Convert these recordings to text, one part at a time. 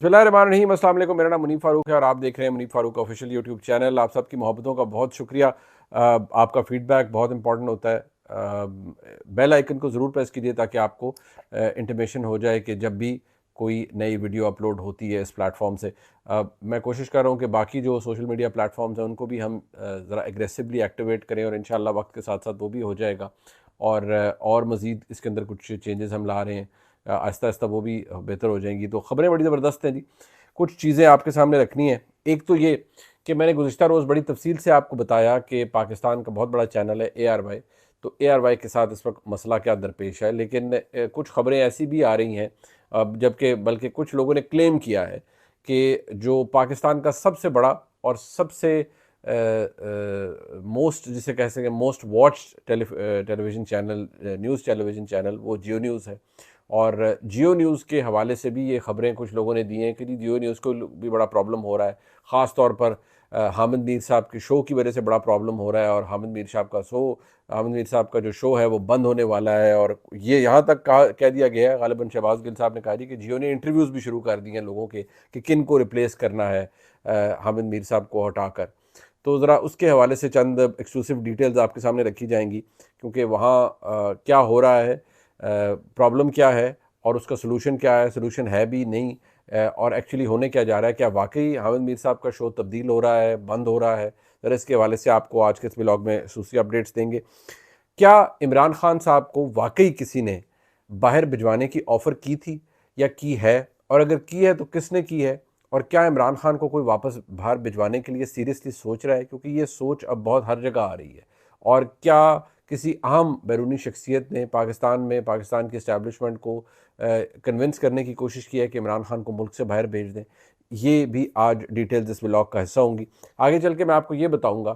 बिस्मिल्लाहिर्रहमानिर्रहीम। अस्सलाम वालेकुम। मेरा नाम मुनीब फ़ारूक है और आप देख रहे हैं Muneeb Farooq official YouTube channel. आप सबकी मोहब्बतों का बहुत शुक्रिया। आपका फ़ीडबैक बहुत इंपॉर्टेंट होता है। बेल आइकन को ज़रूर प्रेस कीजिए ताकि आपको इंटीमेशन हो जाए कि जब भी कोई नई वीडियो अपलोड होती है इस प्लेटफॉर्म से। मैं कोशिश कर रहा हूँ कि बाकी जो सोशल मीडिया प्लेटफॉर्म्स हैं उनको भी हम ज़रा एग्रेसिवली एक्टिवेट करें और इंशाल्लाह वक्त के साथ साथ वो भी हो जाएगा। और मज़ीद इसके अंदर कुछ चेंजेस हम ला रहे हैं। आहिस्ता आहिस्ता वो भी बेहतर हो जाएंगी। तो ख़बरें बड़ी ज़बरदस्त हैं जी। कुछ चीज़ें आपके सामने रखनी है। एक तो ये कि मैंने गुज़िश्ता रोज़ बड़ी तफसील से आपको बताया कि पाकिस्तान का बहुत बड़ा चैनल है ARY। तो ARY के साथ इस वक्त मसला क्या दरपेश है, लेकिन कुछ ख़बरें ऐसी भी आ रही हैं, जबकि बल्कि कुछ लोगों ने क्लेम किया है कि जो पाकिस्तान का सबसे बड़ा और सबसे मोस्ट जिसे कह सकें most watch television channel, news television channel, वो जियो न्यूज़ है। और जियो न्यूज़ के हवाले से भी ये ख़बरें कुछ लोगों ने दी हैं कि जियो न्यूज़ को भी बड़ा प्रॉब्लम हो रहा है। ख़ास तौर पर हामिद मीर साहब के शो की वजह से बड़ा प्रॉब्लम हो रहा है और हामिद मीर साहब का जो शो है वो बंद होने वाला है। और ये यहाँ तक कह दिया गया है, गालिबन शहबाज गिल साहब ने कहा जी कि जियो ने इंटरव्यूज़ भी शुरू कर दिए हैं लोगों के कि किन को रिप्लेस करना है हामिद मीर साहब को हटाकर। तो ज़रा उसके हवाले से चंद एक्सक्लूसिव डिटेल्स आपके सामने रखी जाएंगी, क्योंकि वहाँ क्या हो रहा है, प्रॉब्लम क्या है और उसका सलूशन क्या है, सलूशन है भी नहीं, और एक्चुअली होने क्या जा रहा है, क्या वाकई हामिद मीर साहब का शो तब्दील हो रहा है, बंद हो रहा है। ज़रा इसके हवाले से आपको आज के इस व्लॉग में खसूसी अपडेट्स देंगे। क्या इमरान खान साहब को वाकई किसी ने बाहर भिजवाने की ऑफ़र की थी या की है, और अगर की है तो किसने की है, और क्या इमरान खान को कोई वापस बाहर भिजवाने के लिए सीरियसली सोच रहा है, क्योंकि ये सोच अब बहुत हर जगह आ रही है। और क्या किसी अहम बैरूनी शख्सियत ने पाकिस्तान की इस्टेब्लिशमेंट को कन्विंस करने की कोशिश की है कि इमरान खान को मुल्क से बाहर भेज दें। ये भी आज डिटेल्स इस व्लॉग का हिस्सा होंगी। आगे चल के मैं आपको ये बताऊंगा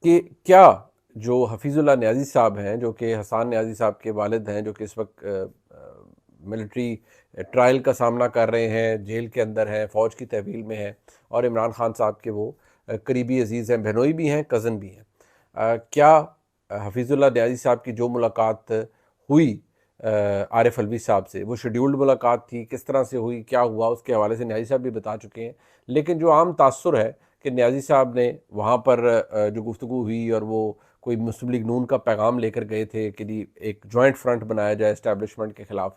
कि क्या जो हफीज़ुल्लाह न्याज़ी साहब हैं, जो कि हसन न्याज़ी साहब के वालिद हैं, जो कि इस वक्त मिलिट्री ट्रायल का सामना कर रहे हैं, जेल के अंदर हैं, फ़ौज की तहवील में हैं, और इमरान खान साहब के वो करीबी अजीज़ हैं, बहनोई भी हैं, कज़न भी हैं। क्या हफीज़ुल्लाह न्याज़ी साहब की जो मुलाकात हुई आरिफ अलवी साहब से, वो शेड्यूल्ड मुलाकात थी, किस तरह से हुई, क्या हुआ, उसके हवाले से न्याज़ी साहब भी बता चुके हैं। लेकिन जो आम तासुर है कि न्याज़ी साहब ने वहाँ पर जो गुफ्तगू हुई और वो कोई मुस्लिम लीग नून का पैगाम लेकर गए थे कि जी एक जॉइंट फ्रंट बनाया जाए इस्टेब्लिशमेंट के ख़िलाफ़,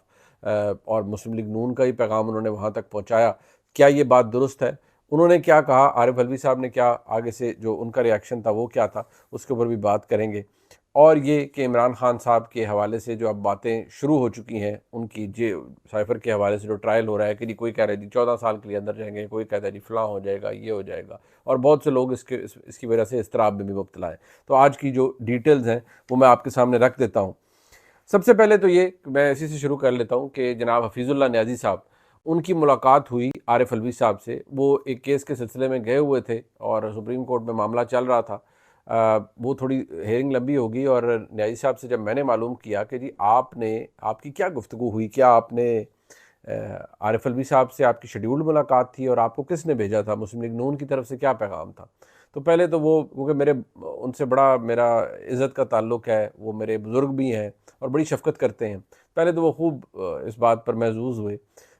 और मुस्लिम लीग नून का ही पैगाम उन्होंने वहाँ तक पहुँचाया। क्या ये बात दुरुस्त है? उन्होंने क्या कहा, आरिफ अलवी साहब ने क्या आगे से जो उनका रिएक्शन था वो क्या था, उसके ऊपर भी बात करेंगे। और ये कि इमरान खान साहब के हवाले से जो अब बातें शुरू हो चुकी हैं उनकी, जे साइफ़र के हवाले से जो ट्रायल हो रहा है कि जी कोई कह रहा है जी 14 साल के लिए अंदर जाएंगे, कोई कहता है जी फ़लाँ हो जाएगा, ये हो जाएगा, और बहुत से लोग इसकी वजह से इज़्तिराब में भी मुब्तला हैं। तो आज की जो डिटेल्स हैं वो मैं आपके सामने रख देता हूँ। सबसे पहले तो ये मैं इसी से शुरू कर लेता हूँ कि जनाब हफीज़ुल्लाह न्याज़ी साहब, उनकी मुलाकात हुई आरिफ अलवी साहब से। वो एक केस के सिलसिले में गए हुए थे और सुप्रीम कोर्ट में मामला चल रहा था। वो थोड़ी हेयरिंग लंबी हो गई और न्याज़ी साहब से जब मैंने मालूम किया कि जी आपकी क्या गुफ्तगू हुई, क्या आपने आरिफ अलवी साहब से आपकी शेड्यूल्ड मुलाकात थी और आपको किसने भेजा था, मुस्लिम लीग नून की तरफ से क्या पैगाम था। तो पहले तो वो, क्योंकि उनसे बड़ा मेरा इज़्ज़त का ताल्लुक़ है, वो मेरे बुज़ुर्ग भी हैं और बड़ी शफ़क़त करते हैं। पहले तो वो खूब इस बात पर महज़ूज़ हुए।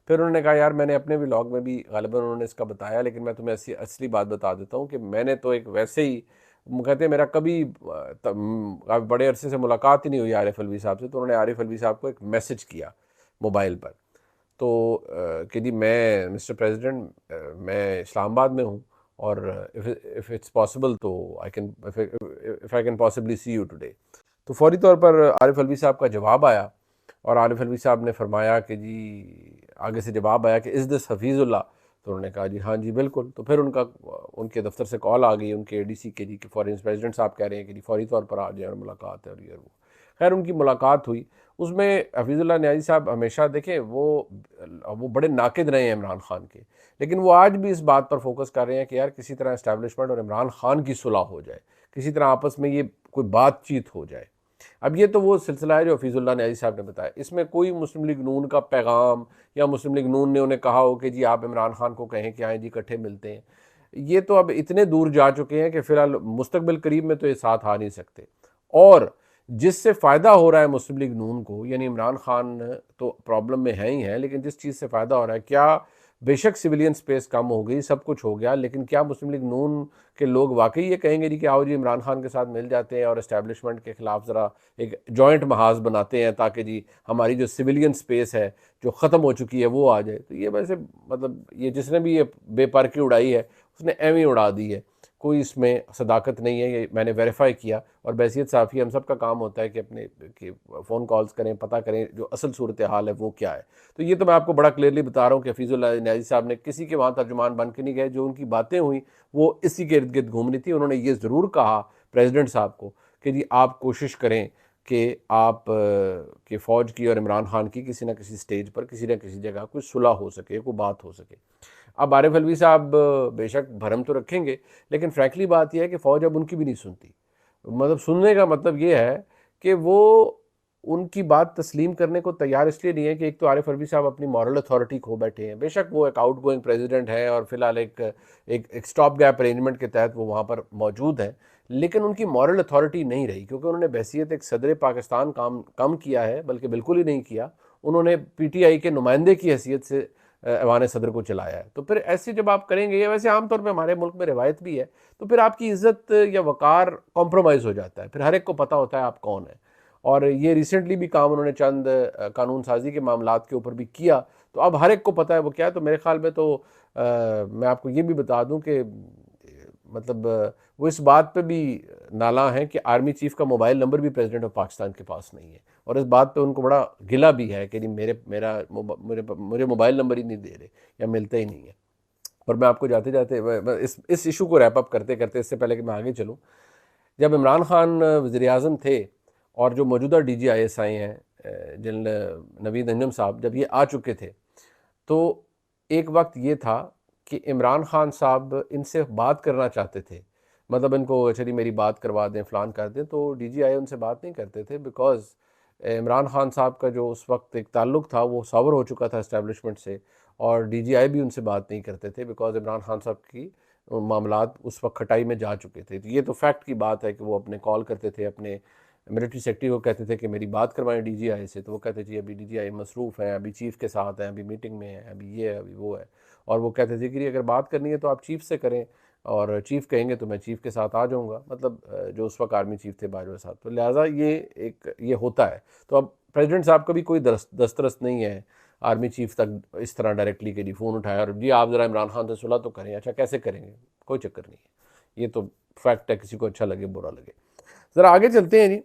फिर उन्होंने कहा यार मैंने अपने व्लॉग में भी ग़ालिबन उन्होंने इसका बताया, लेकिन मैं तुम्हें असली बात बता देता हूँ कि मैंने तो एक वैसे ही, वो कहते हैं मेरा कभी बड़े अरसे से मुलाकात ही नहीं हुई आरिफ अलवी साहब से। तो उन्होंने आरिफ अलवी साहब को एक मैसेज किया मोबाइल पर, तो कि जी मैं मिस्टर प्रेसिडेंट, मैं इस्लामाबाद में हूँ और इफ़ इट्स पॉसिबल तो if I can possibly see you today. तो फौरी तौर पर आरिफ अलवी साहब का जवाब आया और आरिफ अलवी साहब ने फरमाया कि जी, आगे से जवाब आया कि इज़ दिस हफीज़ुल्लाह। तो उन्होंने कहा जी हाँ जी बिल्कुल। तो फिर उनके दफ्तर से कॉल आ गई, उनके ADC के जी कि फॉरेन प्रेसिडेंट साहब कह रहे हैं कि जी फौरी तौर पर आ जाए और मुलाकात है और ये वो। खैर उनकी मुलाकात हुई। उसमें हफीज़ुल्लाह न्याज़ी साहब हमेशा देखें वो बड़े नाकिद रहे हैं इमरान खान के, लेकिन वो आज भी इस बात पर फोकस कर रहे हैं कि यार किसी तरह इस्टेब्लिशमेंट और इमरान खान की सुलह हो जाए, किसी तरह आपस में ये कोई बातचीत हो जाए। अब ये तो वो सिलसिला है जो हफीज़ुल्लाह न्याज़ी साहब ने बताया। इसमें कोई मुस्लिम लीग नून का पैगाम या मुस्लिम लीग नून ने उन्हें कहा हो कि जी आप इमरान खान को कहें कि आएँ जी इकट्ठे मिलते हैं, ये तो अब इतने दूर जा चुके हैं कि फ़िलहाल मुस्तकबिल करीब में तो ये साथ आ नहीं सकते। और जिससे फ़ायदा हो रहा है मुस्लिम लीग नून को, यानी इमरान खान तो प्रॉब्लम में है ही है, लेकिन जिस चीज़ से फ़ायदा हो रहा है, क्या बेशक सिविलियन स्पेस कम हो गई, सब कुछ हो गया, लेकिन क्या मुस्लिम लीग नून के लोग वाकई ये कहेंगे जी कि आओ जी इमरान खान के साथ मिल जाते हैं और इस्टेब्लिशमेंट के खिलाफ ज़रा एक जॉइंट महाज बनाते हैं ताकि जी हमारी जो सिविलियन स्पेस है जो ख़त्म हो चुकी है वो आ जाए? तो ये वैसे मतलब ये जिसने भी ये बेपर की उड़ाई है उसने एवं ही उड़ा दी है, कोई इसमें सदाकत नहीं है। ये मैंने वेरीफाई किया और बहसीत साफ़ी हम सब का काम होता है कि अपने कि फ़ोन कॉल्स करें, पता करें जो असल सूरत हाल है वो क्या है। तो ये तो मैं आपको बड़ा क्लियरली बता रहा हूँ कि हफीज़ुल्लाह न्याज़ी साहब ने किसी के वहाँ तर्जुमान बन के नहीं गए, जो उनकी बातें हुई वो इसी के इर्द गिर्द घूम रही थी। उन्होंने ये ज़रूर कहा प्रेसिडेंट साहब को कि जी आप कोशिश करें कि आप कि फ़ौज की और इमरान खान की किसी न किसी स्टेज पर किसी न किसी जगह कोई सुलह हो सके, कोई बात हो सके। अब आरिफ अलवी साहब बेशक भरम तो रखेंगे, लेकिन फ्रैंकली बात यह है कि फ़ौज अब उनकी भी नहीं सुनती। मतलब सुनने का मतलब ये है कि वो उनकी बात तस्लीम करने को तैयार इसलिए नहीं है कि एक तो आरिफ अलवी साहब अपनी मॉरल अथॉरिटी खो बैठे हैं। बेशक वो एक आउट गोइंग प्रेसिडेंट है और फिलहाल एक स्टॉप गैप अरेंजमेंट के तहत वो वहाँ पर मौजूद हैं, लेकिन उनकी मॉरल अथॉरिटी नहीं रही क्योंकि उन्होंने बहसीत एक सदर पाकिस्तान काम कम किया है, बल्कि बिल्कुल ही नहीं किया। उन्होंने पीटीआई के नुमाइंदे की हैसियत से ऐवान सदर को चलाया है। तो फिर ऐसे जब आप करेंगे, ये वैसे आमतौर पर हमारे मुल्क में रिवायत भी है, तो फिर आपकी इज्जत या वकार कॉम्प्रोमाइज़ हो जाता है। फिर हर एक को पता होता है आप कौन है। और ये रिसेंटली भी काम उन्होंने चंद कानून साजी के मामलात के ऊपर भी किया, तो अब हर एक को पता है वो क्या है। तो मेरे ख्याल में तो मैं आपको ये भी बता दूं कि मतलब वो इस बात पे भी नाला हैं कि आर्मी चीफ का मोबाइल नंबर भी प्रेसिडेंट ऑफ पाकिस्तान के पास नहीं है, और इस बात पे उनको बड़ा गिला भी है कि नहीं मुझे मोबाइल नंबर ही नहीं दे रहे या मिलते ही नहीं है। और मैं आपको जाते जाते इस इशू को रैप अप करते करते, इससे पहले कि मैं आगे चलूँ, जब इमरान खान वज़ीर आज़म थे और जो मौजूदा DGISI हैं जनरल नवीद अंजम साहब, जब ये आ चुके थे, तो एक वक्त ये था कि इमरान खान साहब इनसे बात करना चाहते थे। मतलब इनको चलिए मेरी बात करवा दें, फ़लान कर दें, तो DGI उनसे बात नहीं करते थे बिकॉज़ इमरान खान साहब का जो उस वक्त एक ताल्लुक़ था वो सॉवर हो चुका था इस्टेब्लिशमेंट से, और DGI भी उनसे बात नहीं करते थे बिकॉज़ इमरान खान साहब की मामलात उस वक्त खटाई में जा चुके थे। तो ये तो फैक्ट की बात है कि वो अपने कॉल करते थे अपने मिलिट्री सेक्रेटरी को, कहते थे कि मेरी बात करवाएं DGI से, तो वो कहते जी अभी DGI मसरूफ़ हैं, अभी चीफ़ के साथ हैं, अभी मीटिंग में है, अभी ये है, अभी वो है। और वो कहते थे कि अगर बात करनी है तो आप चीफ़ से करें, और चीफ़ कहेंगे तो मैं चीफ़ के साथ आ जाऊँगा। मतलब जो उस वक्त आर्मी चीफ़ थे बाजवा साहब, तो लिहाजा ये होता है। तो अब प्रेसिडेंट साहब का भी कोई दस्तरस नहीं है आर्मी चीफ तक इस तरह डायरेक्टली कि जी फ़ोन उठाया और जी आप ज़रा इमरान खान से सुलह तो करें। अच्छा कैसे करेंगे, कोई चक्कर नहीं है, ये तो फैक्ट है, किसी को अच्छा लगे बुरा लगे। ज़रा आगे चलते हैं जी।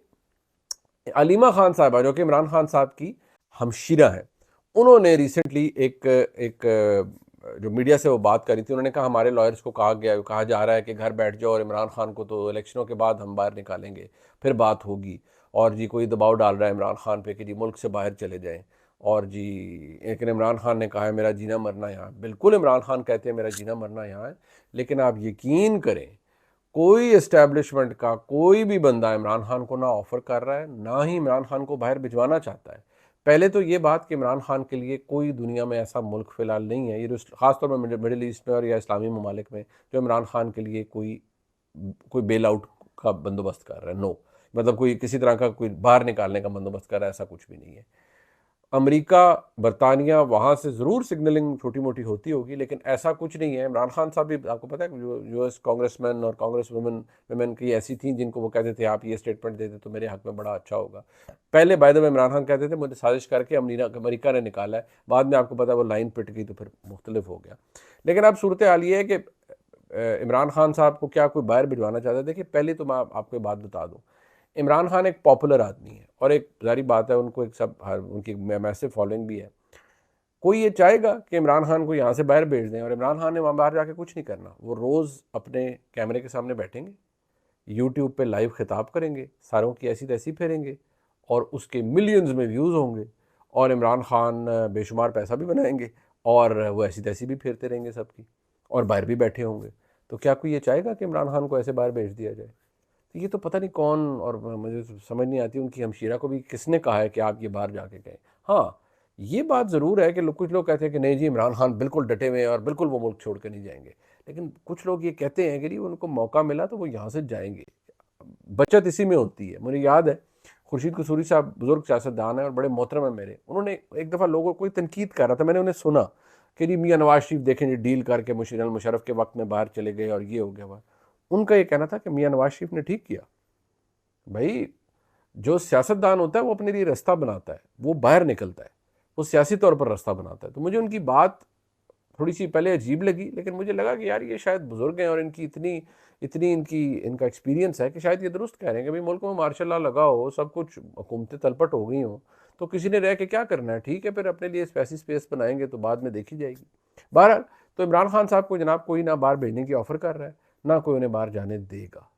अलीमा खान साहबा जो कि इमरान खान साहब की हमशीरा है, उन्होंने रिसेंटली एक जो मीडिया से वो बात करी थी, उन्होंने कहा हमारे लॉयर्स को कहा जा रहा है कि घर बैठ जाओ और इमरान खान को तो इलेक्शनों के बाद हम बाहर निकालेंगे, फिर बात होगी। और जी कोई दबाव डाल रहा है इमरान खान पे कि जी मुल्क से बाहर चले जाएं। और जी लेकिन इमरान खान ने कहा है मेरा जीना मरना यहाँ है। बिल्कुल इमरान खान कहते हैं मेरा जीना मरना यहाँ है, लेकिन आप यकीन करें कोई इस्टेब्लिशमेंट का कोई भी बंदा इमरान खान को ना ऑफ़र कर रहा है, ना ही इमरान खान को बाहर भिजवाना चाहता है। पहले तो ये बात कि इमरान खान के लिए कोई दुनिया में ऐसा मुल्क फ़िलहाल नहीं है, ये जो ख़ासतौर पर मिडिल ईस्ट में और या इस्लामी ममालिक में, जो इमरान खान के लिए कोई बेल आउट का बंदोबस्त कर रहा है। नो, मतलब कोई किसी तरह का कोई बाहर निकालने का बंदोबस्त कर रहा है, ऐसा कुछ भी नहीं है। अमेरिका, बरतानिया, वहाँ से ज़रूर सिग्नलिंग छोटी मोटी होती होगी, लेकिन ऐसा कुछ नहीं है। इमरान खान साहब भी आपको पता है जो US कांग्रेसमैन और कांग्रेस वुमेन की ऐसी थी जिनको वो कहते थे आप ये स्टेटमेंट देते तो मेरे हक में बड़ा अच्छा होगा। पहले by the way Imran Khan कहते थे मुझे साजिश करके अमेरिका ने निकाला है, बाद में आपको पता है वो लाइन पिट गई तो फिर मुख्तलिफ हो गया। लेकिन अब सूरत हाल ये है कि इमरान खान साहब को क्या कोई बाहर भिजवाना चाहता है। देखिए पहले तो मैं आपको बात बता दूँ, इमरान खान एक पॉपुलर आदमी है और एक जारी बात है उनको एक सब उनकी मैसिव फॉलोइंग भी है। कोई ये चाहेगा कि इमरान खान को यहाँ से बाहर भेज दें, और इमरान खान ने वहाँ बाहर जाके कुछ नहीं करना। वो रोज़ अपने कैमरे के सामने बैठेंगे, यूट्यूब पे लाइव खिताब करेंगे, सारों की ऐसी तैसी फेरेंगे और उसके मिलियंस में व्यूज़ होंगे, और इमरान खान बेशुमार पैसा भी बनाएंगे और वो ऐसी तैसी भी फेरते रहेंगे सबकी, और बाहर भी बैठे होंगे। तो क्या कोई ये चाहेगा कि इमरान खान को ऐसे बाहर भेज दिया जाए? तो ये तो पता नहीं कौन, और मुझे समझ नहीं आती उनकी हमशीरा को भी किसने कहा है कि आप ये बाहर जाके कहें। हाँ, ये बात ज़रूर है कि कुछ लोग कहते हैं कि नहीं जी इमरान खान बिल्कुल डटे हुए हैं और बिल्कुल वो मुल्क छोड़ कर नहीं जाएंगे, लेकिन कुछ लोग ये कहते हैं कि जी उनको मौका मिला तो वो यहाँ से जाएंगे। बचत इसी में होती है। मुझे याद है खुर्शीद कसूरी साहब बुज़ुर्ग सियासतदान हैं और बड़े मोहतरम हैं मेरे, उन्होंने एक दफ़ा लोगों को तनकीद कर रहा था, मैंने उन्हें सुना, कि जी मियाँ नवाज शरीफ देखें जी डील करके मुशर्रफ के वक्त में बाहर चले गए और ये हो गया बाहर। उनका ये कहना था कि मियाँ नवाज शरीफ ने ठीक किया। भाई जो सियासतदान होता है वो अपने लिए रास्ता बनाता है, वो बाहर निकलता है, वो सियासी तौर पर रास्ता बनाता है। तो मुझे उनकी बात थोड़ी सी पहले अजीब लगी, लेकिन मुझे लगा कि यार ये शायद बुजुर्ग हैं और इनकी इतनी इतनी इनका एक्सपीरियंस है कि शायद ये दुरुस्त कह रहे हैं कि भाई मुल्क में मार्शल लॉ लगा हो, सब कुछ हुकूमतें तलपट हो गई हो, तो किसी ने रह के क्या करना है, ठीक है फिर अपने लिए स्पेसी स्पेस बनाएंगे तो बाद में देखी जाएगी। बहरहाल तो इमरान खान साहब को जनाब कोई ना बाहर भेजने की ऑफ़र कर रहा है, ना कोई उन्हें बाहर जाने देगा।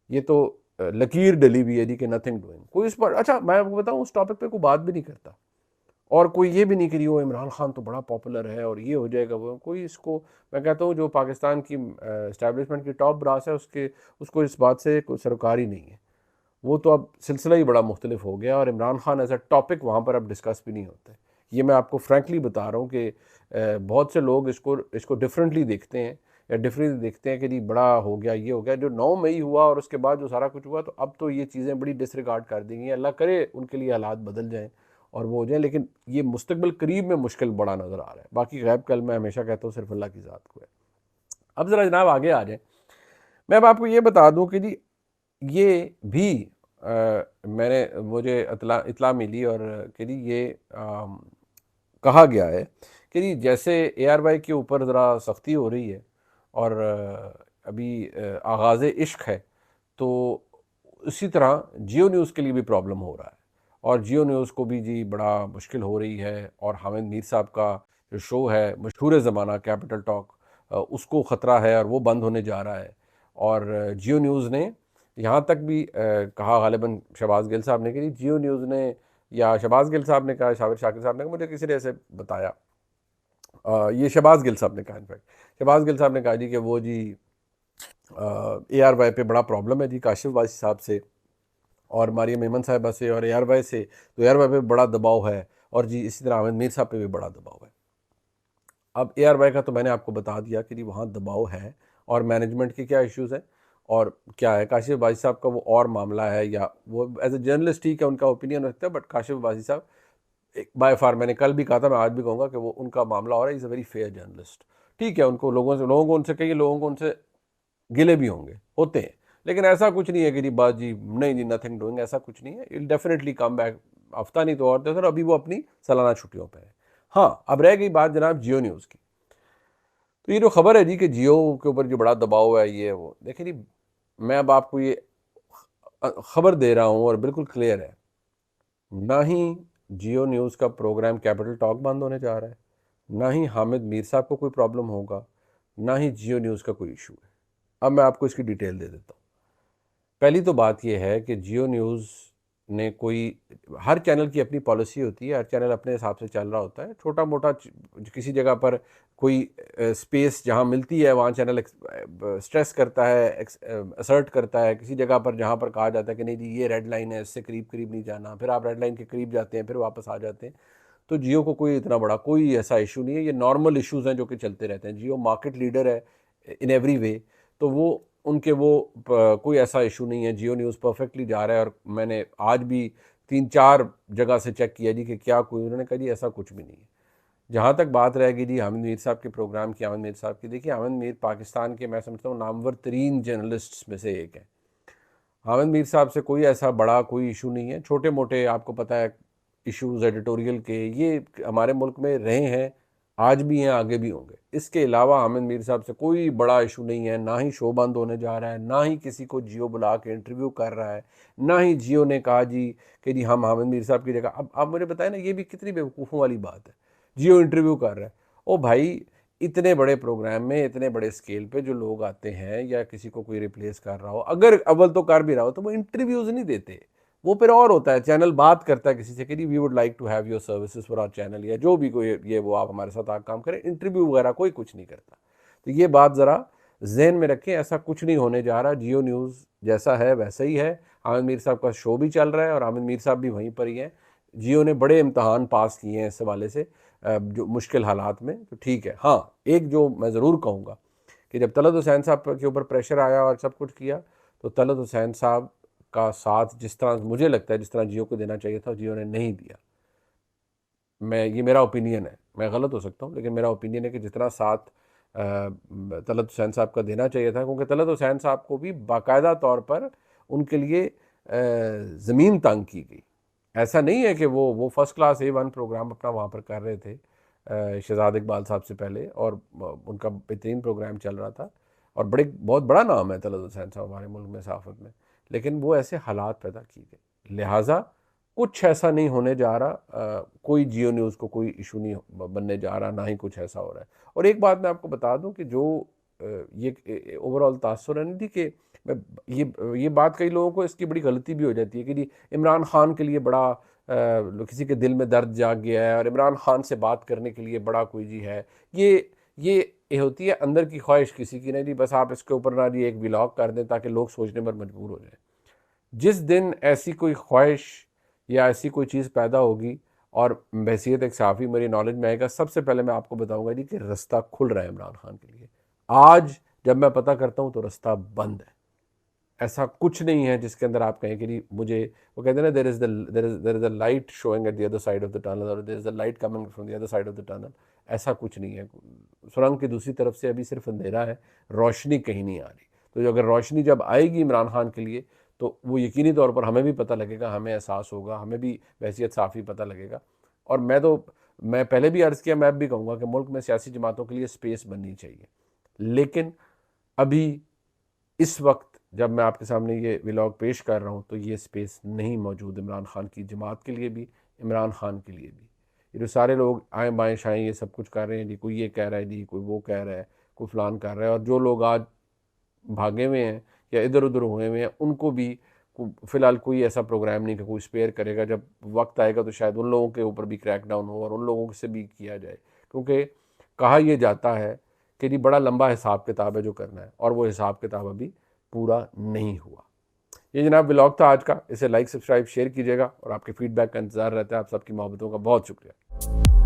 ये तो लकीर डली हुई है जी कि नथिंग डूइंग। कोई इस पर, अच्छा मैं आपको बताऊँ, उस टॉपिक पे कोई बात भी नहीं करता और कोई ये भी नहीं करी वो इमरान खान तो बड़ा पॉपुलर है और ये हो जाएगा वो, कोई इसको, मैं कहता हूँ जो पाकिस्तान की इस्टेब्लिशमेंट की टॉप ब्रास है उसको इस बात से कोई सरोकार ही नहीं है। वो तो अब सिलसिला ही बड़ा मुख्तलिफ हो गया और Imran Khan as a topic वहाँ पर अब डिस्कस भी नहीं होता है। ये मैं आपको फ्रैंकली बता रहा हूँ कि बहुत से लोग इसको डिफरेंटली देखते हैं या डिफरेंटली देखते हैं कि जी बड़ा हो गया, ये हो गया, जो 9 मई हुआ और उसके बाद जो सारा कुछ हुआ, तो अब तो ये चीज़ें बड़ी डिसरिगार्ड कर दी गई। अल्लाह करे उनके लिए हालात बदल जाएँ और वो हो जाए, लेकिन ये मुस्तकबिल करीब में मुश्किल बड़ा नज़र आ रहा है। बाकी गैब कल मैं हमेशा कहता हूँ सिर्फ अल्लाह की ज़ात को है। अब ज़रा जनाब आगे आ जाए, मैं अब आपको ये बता दूँ कि जी ये भी मुझे इतला मिली और कि जी ये कहा गया है कि जी जैसे ARY के ऊपर ज़रा सख्ती हो रही है और अभी आगाज़ इश्क है, तो उसी तरह जियो न्यूज़ के लिए भी प्रॉब्लम हो रहा है और जियो न्यूज़ को भी जी बड़ा मुश्किल हो रही है। और हामिद मीर साहब का जो शो है मशहूर ज़माना कैपिटल टॉक, उसको ख़तरा है और वो बंद होने जा रहा है। और जियो न्यूज़ ने यहाँ तक भी कहा, गालिबन शहबाज गिल साहब ने, कि जियो न्यूज़ ने या शहबाज गिल साहब ने कहा, शाबिर शाकिर साहब ने, मुझे किसी ने ऐसे बताया, ये शहबाज गिल साहब ने कहा, इनफैक्ट शहबाज गिल साहब ने कहा जी कि वो जी ARY पे बड़ा प्रॉब्लम है जी काशिफ वासी साहब से और मारिया मेमन साहिबा से और ARY से, तो ARY पे बड़ा दबाव है और जी इसी तरह आमिर मीर साहब पे भी बड़ा दबाव है। अब ARY का तो मैंने आपको बता दिया कि जी वहाँ दबाव है और मैनेजमेंट के क्या इश्यूज़ हैं और क्या है। काशिफ वासी साहब का वो और मामला है, या वो एज ए जर्नलिस्ट ठीक है, उनका ओपिनियन रखते हैं, बट काशिफ वासी साहब एक बाय फार, मैंने कल भी कहा था, मैं आज भी कहूँगा कि वो उनका मामला हो रहा है। Is a very fair journalist, ठीक है, उनको लोगों को उनसे कई लोगों को उनसे गिले भी होते हैं, लेकिन ऐसा कुछ नहीं है कि जी बात जी नहीं जी नथिंग डूइंग, ऐसा कुछ नहीं है। इल डेफिनेटली कम बैक, हफ्ता नहीं तो और तो अभी वो अपनी सालाना छुट्टियों पे है। हाँ, अब रह गई बात जनाब जियो न्यूज़ की। तो ये जो खबर है जी कि जियो के ऊपर जो बड़ा दबाव है, ये वो देखिए जी, मैं अब आपको ये खबर दे रहा हूँ और बिल्कुल क्लियर है, ना ही जियो न्यूज़ का प्रोग्राम कैपिटल टॉक बंद होने जा रहा है, ना ही हामिद मीर साहब को कोई प्रॉब्लम होगा, ना ही जियो न्यूज़ का कोई इशू है। अब मैं आपको इसकी डिटेल दे देता हूँ। पहली तो बात यह है कि जियो न्यूज़ ने कोई, हर चैनल की अपनी पॉलिसी होती है, हर चैनल अपने हिसाब से चल रहा होता है। छोटा मोटा किसी जगह पर कोई स्पेस जहाँ मिलती है वहाँ चैनल स्ट्रेस करता है, असर्ट करता है। किसी जगह पर जहाँ पर कहा जाता है कि नहीं जी ये रेड लाइन है, इससे करीब करीब नहीं जाना, फिर आप रेड लाइन के करीब जाते हैं, फिर वापस आ जाते हैं। तो जियो को कोई इतना बड़ा कोई ऐसा इशू नहीं है, ये नॉर्मल इश्यूज़ हैं जो कि चलते रहते हैं। जियो मार्केट लीडर है इन एवरी वे, तो वो उनके वो कोई ऐसा इशू नहीं है। जियो न्यूज़ परफेक्टली जा रहा है और मैंने आज भी 3-4 जगह से चेक किया जी कि क्या कोई, उन्होंने कहा जी ऐसा कुछ भी नहीं है। जहाँ तक बात रहेगी जी हामिद मीर साहब के प्रोग्राम की, हामिद मीर साहब की, देखिए हामिद मीर पाकिस्तान के, मैं समझता हूँ, नामवर तरीन जर्नलिस्ट्स में से एक है। हामिद मीर साहब से कोई ऐसा बड़ा कोई इशू नहीं है। छोटे मोटे आपको पता है इश्यूज़ एडिटोरियल के, ये हमारे मुल्क में रहे हैं, आज भी हैं, आगे भी होंगे। इसके अलावा हामिद मीर साहब से कोई बड़ा इशू नहीं है। ना ही शो बंद होने जा रहा है, ना ही किसी को जियो बुला के इंटरव्यू कर रहा है, ना ही जियो ने कहा जी कि जी हम हामिद मीर साहब की जगह। अब आप मुझे बताएं ना, ये भी कितनी बेवकूफ़ों वाली बात है। जियो इंटरव्यू कर रहा है, ओ भाई, इतने बड़े प्रोग्राम में इतने बड़े स्केल पे जो लोग आते हैं या किसी को कोई रिप्लेस कर रहा हो, अगर अव्वल तो कर भी रहा हो, तो वो इंटरव्यूज़ नहीं देते। वो फिर और होता है, चैनल बात करता है किसी से कि we would like to have your services for our channel, या जो भी कोई ये वो आप हमारे साथ काम करें। इंटरव्यू वगैरह कोई कुछ नहीं करता। तो ये बात ज़रा जहन में रखें, ऐसा कुछ नहीं होने जा रहा। जियो न्यूज़ जैसा है वैसा ही है। आमिर मीर साहब का शो भी चल रहा है और आमिर मीर साहब भी वहीं पर ही हैं। जियो ने बड़े इम्तहान पास किए हैं इस हवाले से, जो मुश्किल हालात में, तो ठीक है। हाँ, एक जो मैं ज़रूर कहूँगा कि जब तलत हुसैन साहब के ऊपर प्रेशर आया और सब कुछ किया, तो तलत हुसैन साहब का साथ जिस तरह मुझे लगता है जिस तरह जियो को देना चाहिए था, जियो ने नहीं दिया। ये मेरा ओपिनियन है, मैं गलत हो सकता हूँ, लेकिन मेरा ओपिनियन है कि जितना साथ तलत हुसैन साहब का देना चाहिए था, क्योंकि तलत हुसैन साहब को भी बाकायदा तौर पर उनके लिए ज़मीन तंग की गई। ऐसा नहीं है कि वो फर्स्ट क्लास A1 प्रोग्राम अपना वहाँ पर कर रहे थे शहजाद इकबाल साहब से पहले, और उनका बेहतरीन प्रोग्राम चल रहा था, और बहुत बड़ा नाम है तलत हुसैन साहब हमारे मुल्क में सहाफ़त में, लेकिन वो ऐसे हालात पैदा किए गए। लिहाजा कुछ ऐसा नहीं होने जा रहा, कोई जियो न्यूज़ को कोई इशू नहीं बनने जा रहा, ना ही कुछ ऐसा हो रहा है। और एक बात मैं आपको बता दूं कि जो ये ओवरऑल तासुर है नहीं कि ये बात कई लोगों को इसकी बड़ी गलती भी हो जाती है कि जी इमरान खान के लिए बड़ा किसी के दिल में दर्द जाग गया है और इमरान खान से बात करने के लिए बड़ा कोई जी है। ये होती है अंदर की ख्वाहिश किसी की, नहीं जी बस आप इसके ऊपर ना जी एक व्लॉग कर दें ताकि लोग सोचने पर मजबूर हो जाए। जिस दिन ऐसी कोई ख्वाहिश या ऐसी कोई चीज़ पैदा होगी और बहसीत एक सहाफ़ी मेरी नॉलेज में आएगा, सबसे पहले मैं आपको बताऊंगा जी कि रास्ता खुल रहा है इमरान खान के लिए। आज जब मैं पता करता हूं तो रास्ता बंद है। ऐसा कुछ नहीं है जिसके अंदर आप कहें कि जी मुझे, वो कहते हैं ना there is a light showing at the other side of the tunnel, और there is a light coming from the other side of the tunnel. ऐसा कुछ नहीं है। सुरंग की दूसरी तरफ से अभी सिर्फ अंधेरा है, रोशनी कहीं नहीं आ रही। तो अगर रोशनी जब आएगी इमरान खान के लिए तो वो यकीनी तौर पर हमें भी पता लगेगा, हमें एहसास होगा, हमें भी बहसीत साफ़ी पता लगेगा। और मैं पहले भी अर्ज़ किया, मैं अब भी कहूँगा कि मुल्क में सियासी जमातों के लिए स्पेस बननी चाहिए, लेकिन अभी इस वक्त जब मैं आपके सामने ये व्लॉग पेश कर रहा हूँ तो ये स्पेस नहीं मौजूद इमरान खान की जमात के लिए भी, इमरान खान के लिए भी। ये जो सारे लोग आए बाएँ शाएँ ये सब कुछ कर रहे हैं जी, कोई ये कह रहा है जी, कोई वो कह रहा है, कोई फलान कर रहा है, और जो लोग आज भागे हुए हैं या इधर उधर हुए हुए हैं उनको भी फ़िलहाल कोई ऐसा प्रोग्राम नहीं कि कोई स्पेयर करेगा। जब वक्त आएगा तो शायद उन लोगों के ऊपर भी क्रैकडाउन हो और उन लोगों से भी किया जाए, क्योंकि कहा यह जाता है कि जी बड़ा लंबा हिसाब किताब है जो करना है, और वो हिसाब किताब अभी पूरा नहीं हुआ। ये जनाब व्लॉग था आज का, इसे लाइक सब्सक्राइब शेयर कीजिएगा और आपके फीडबैक का इंतज़ार रहता है। आप सबकी मोहब्बतों का बहुत शुक्रिया।